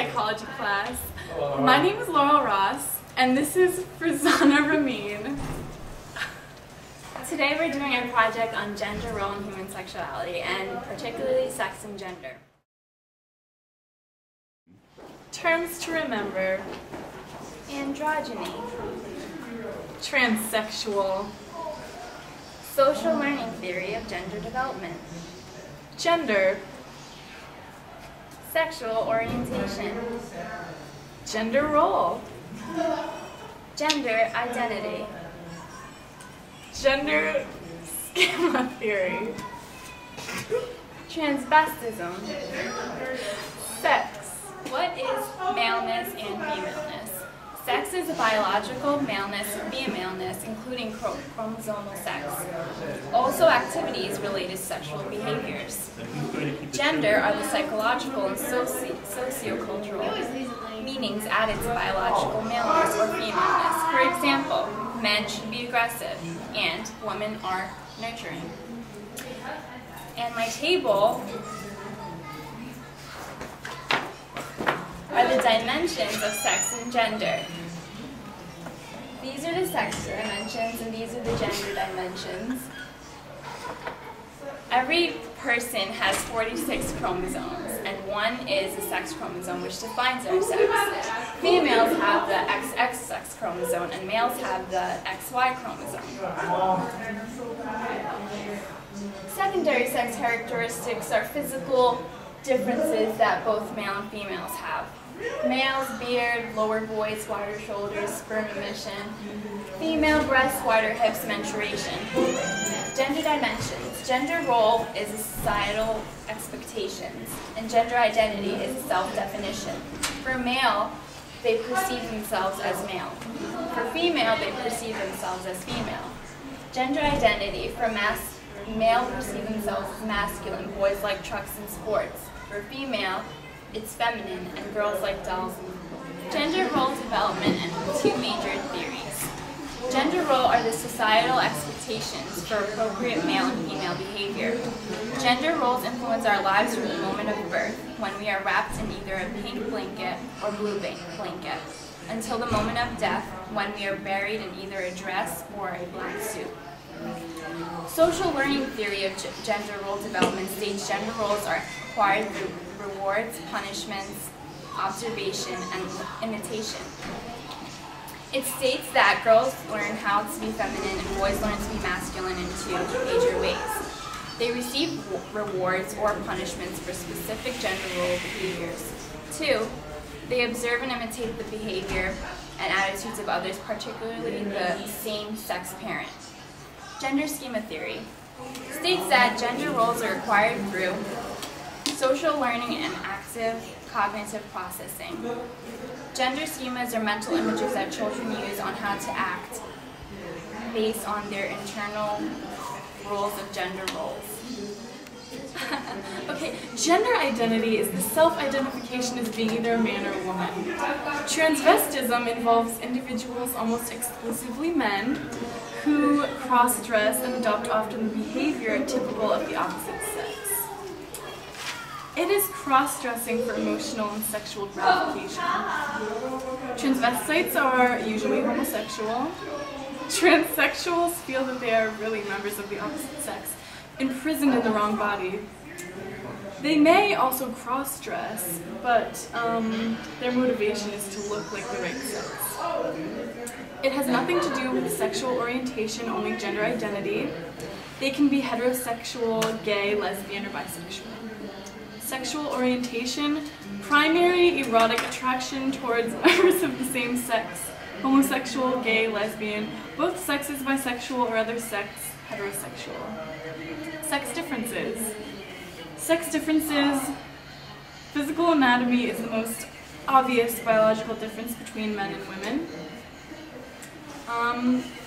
psychology class. My name is Laurel Ross, and this is Frizana Ramin. Today we're doing a project on gender role in human sexuality, and particularly sex and gender. Terms to remember: androgyny, transsexual, social learning theory of gender development, gender, sexual orientation, gender role, gender identity, gender schema theory, transvestism, sex. What is maleness and femaleness? Sex is biological maleness and femaleness, including chromosomal sex. Also activities related to sexual behaviors. Gender are the psychological and sociocultural meanings added to biological maleness or femaleness. For example, men should be aggressive and women are nurturing. And my table are the dimensions of sex and gender. These are the sex dimensions and these are the gender dimensions. Every person has 46 chromosomes, and one is the sex chromosome, which defines our sex. Females have the XX sex chromosome and males have the XY chromosome. Secondary sex characteristics are physical differences that both male and females have. Males, beard, lower voice, wider shoulders, sperm emission. Female, breasts, wider hips, menstruation. Gender dimensions. Gender role is societal expectations, and gender identity is self-definition. For male, they perceive themselves as male. For female, they perceive themselves as female. Gender identity. For male perceive themselves as masculine, boys like trucks and sports. For female, it's feminine, and girls like dolls. Gender role development and two major theories. Gender role are the societal expectations for appropriate male and female behavior. Gender roles influence our lives from the moment of birth, when we are wrapped in either a pink blanket or blue blanket, until the moment of death, when we are buried in either a dress or a black suit. Social learning theory of gender role development states gender roles are acquired through rewards, punishments, observation, and imitation. It states that girls learn how to be feminine and boys learn to be masculine in two major ways. They receive rewards or punishments for specific gender role behaviors. 2, they observe and imitate the behavior and attitudes of others, particularly the same-sex parent. Gender schema theory states that gender roles are acquired through social learning and active cognitive processing. Gender schemas are mental images that children use on how to act based on their internal roles of gender roles. Okay, gender identity is the self-identification as being either a man or a woman. Transvestism involves individuals, almost exclusively men, who cross-dress and adopt often the behavior typical of the opposite sex. It is cross-dressing for emotional and sexual gratification. Transvestites are usually homosexual. Transsexuals feel that they are really members of the opposite sex, imprisoned in the wrong body. They may also cross-dress, but their motivation is to look like the right sex. It has nothing to do with sexual orientation, only gender identity. They can be heterosexual, gay, lesbian, or bisexual. Sexual orientation: primary erotic attraction towards members of the same sex. Homosexual, gay, lesbian, both sexes bisexual or other sex, heterosexual. Sex differences. Sex differences: physical anatomy is the most obvious biological difference between men and women.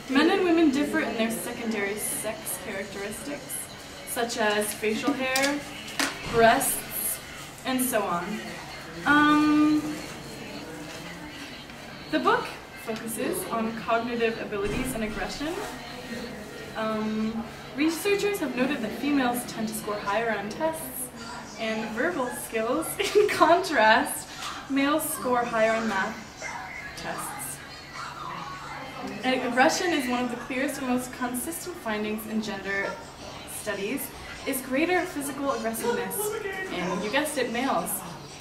Men and women differ in their secondary sex characteristics, such as facial hair, breasts, and so on. The book focuses on cognitive abilities and aggression. Researchers have noted that females tend to score higher on tests and verbal skills. In contrast, Males score higher on math tests. Aggression is one of the clearest and most consistent findings in gender studies, is greater physical aggressiveness in, you guessed it, males.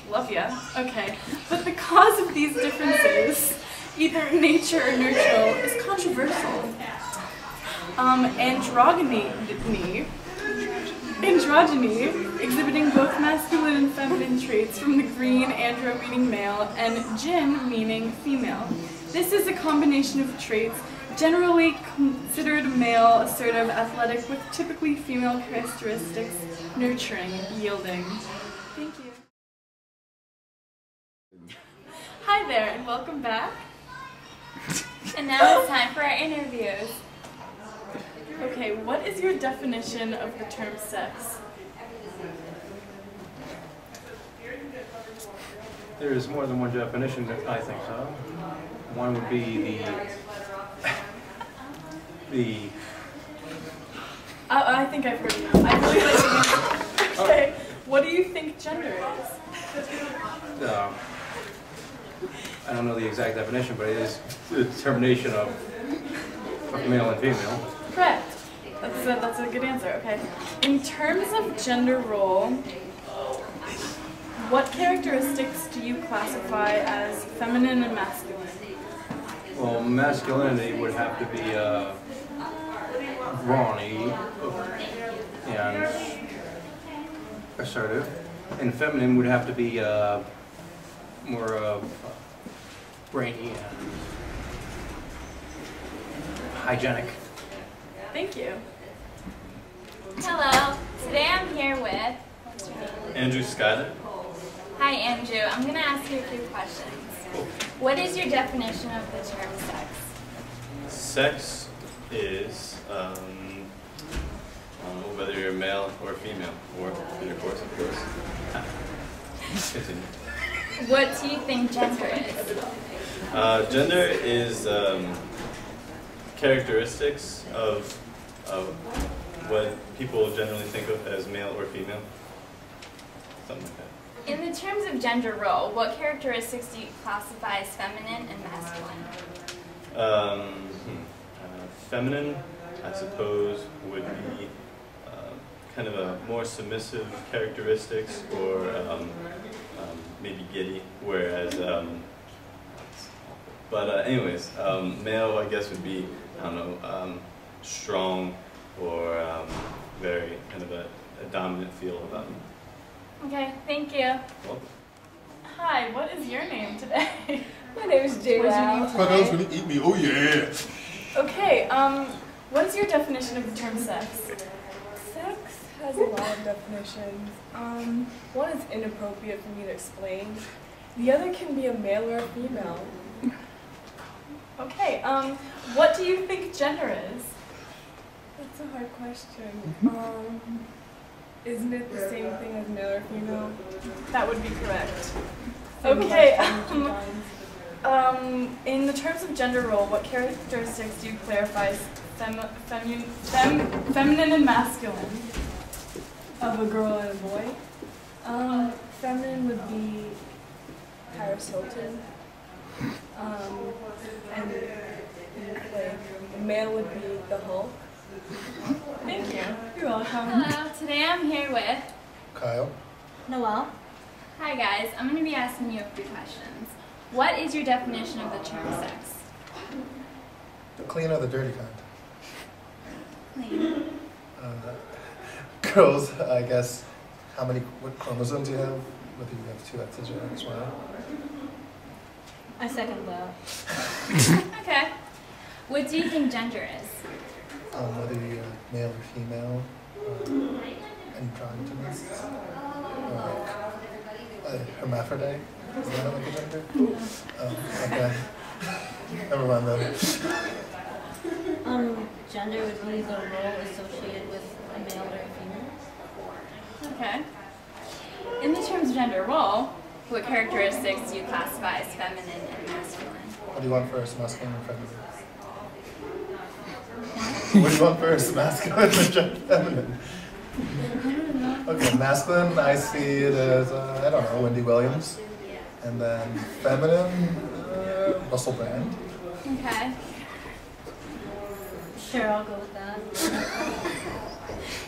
Love ya. Okay. But the cause of these differences, either nature or neutral, is controversial. Androgyny, exhibiting both masculine and feminine traits from the green andro meaning male and gyn meaning female. This is a combination of traits generally considered male, assertive, athletic, with typically female characteristics, nurturing, yielding. Thank you. Hi there, and welcome back. And now it's time for our interviews. Okay, what is your definition of the term sex? There is more than one definition, I think so. One would be I think I've heard of them. I really like the Okay, what do you think gender is? I don't know the exact definition, but it is the determination of male and female. Correct. That's a good answer, okay. In terms of gender role, what characteristics do you classify as feminine and masculine? Well, masculinity would have to be brawny and assertive, and feminine would have to be more brainy and hygienic. Thank you. Hello. Today I'm here with, what's your name? Andrew Schuyler. Hi Andrew. I'm going to ask you a few questions. What is your definition of the term sex? Sex is, I don't know whether you're male or female, or intercourse, of course. Continue. What do you think gender is? Gender is characteristics of what people generally think of as male or female. Something like that. In the terms of gender role, what characteristics do you classify as feminine and masculine? Feminine, I suppose, would be kind of a more submissive characteristics, or maybe giddy, whereas, anyways, male, I guess, would be, I don't know, strong, or very kind of a dominant feel about him. Okay, thank you. Well, Hi, what is your name today? My name is Jay. What is your name My dog's today? gonna eat me. Oh yeah. Okay, what is your definition of the term sex? Sex has a lot of definitions. One is inappropriate for me to explain. The other can be a male or a female. Okay, what do you think gender is? That's a hard question. Isn't it the same thing as male or female? That would be correct. Same Okay, question, 2 times. in the terms of gender role, what characteristics do you clarify as feminine and masculine? Of a girl and a boy? Feminine would be Paris Hilton. And like, male would be the Hulk. Thank you. You're welcome. Hello. Today I'm here with Kyle. Noelle. Hi guys. I'm going to be asking you a few questions. What is your definition of the term sex? The clean or the dirty kind? Clean. Girls, I guess, what chromosomes you have, whether you have 2 X's or X, Y. I second that. Okay. What do you think gender is? Whether you're male or female, androgynous, or like hermaphrodite. Is that like a gender? Okay. Never mind then. Gender would be the role associated with a male or a female. Okay. In the terms of gender role, what characteristics do you classify as feminine and masculine? What do you want first, masculine or feminine? What do you want first, masculine or feminine? Okay, masculine, I see it as, I don't know, Wendy Williams. And then feminine, Russell Brand. Okay. Sure, I'll go with that.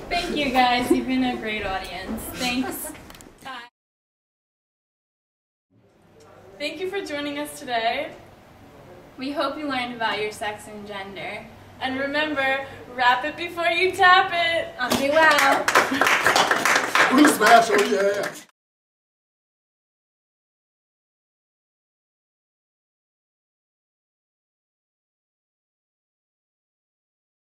Thank you guys. You've been a great audience. Thanks. Bye. Thank you for joining us today. We hope you learned about your sex and gender. And remember, wrap it before you tap it. I'm wow. Blue smash, oh yeah.